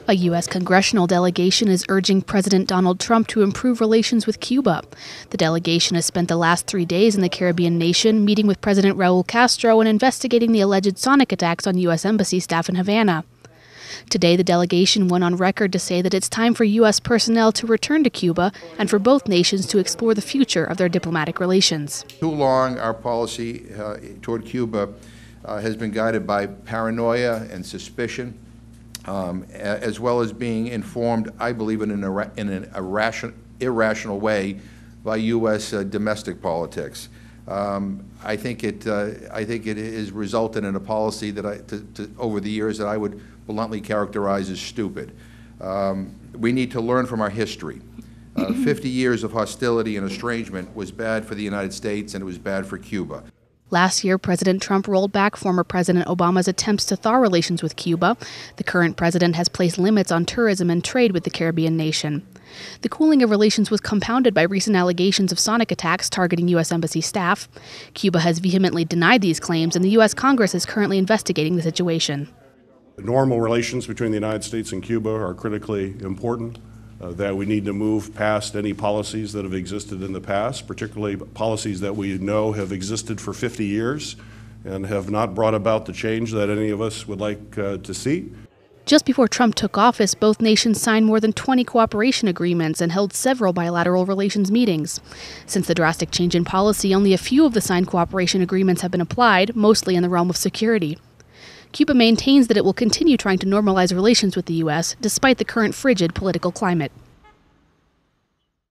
A U.S. congressional delegation is urging President Donald Trump to improve relations with Cuba. The delegation has spent the last 3 days in the Caribbean nation, meeting with President Raul Castro and investigating the alleged sonic attacks on U.S. embassy staff in Havana. Today, the delegation went on record to say that it's time for U.S. personnel to return to Cuba and for both nations to explore the future of their diplomatic relations. Too long, our policy toward Cuba has been guided by paranoia and suspicion, as well as being informed, I believe, in an irrational way by U.S. Domestic politics. I think it has resulted in a policy that over the years that I would bluntly characterize as stupid. We need to learn from our history. 50 years of hostility and estrangement was bad for the United States, and it was bad for Cuba. Last year, President Trump rolled back former President Obama's attempts to thaw relations with Cuba. The current president has placed limits on tourism and trade with the Caribbean nation. The cooling of relations was compounded by recent allegations of sonic attacks targeting U.S. embassy staff. Cuba has vehemently denied these claims, and the U.S. Congress is currently investigating the situation. Normal relations between the United States and Cuba are critically important. That we need to move past any policies that have existed in the past, particularly policies that we know have existed for 50 years and have not brought about the change that any of us would like to see. Just before Trump took office, both nations signed more than 20 cooperation agreements and held several bilateral relations meetings. Since the drastic change in policy, only a few of the signed cooperation agreements have been applied, mostly in the realm of security. Cuba maintains that it will continue trying to normalize relations with the U.S. despite the current frigid political climate.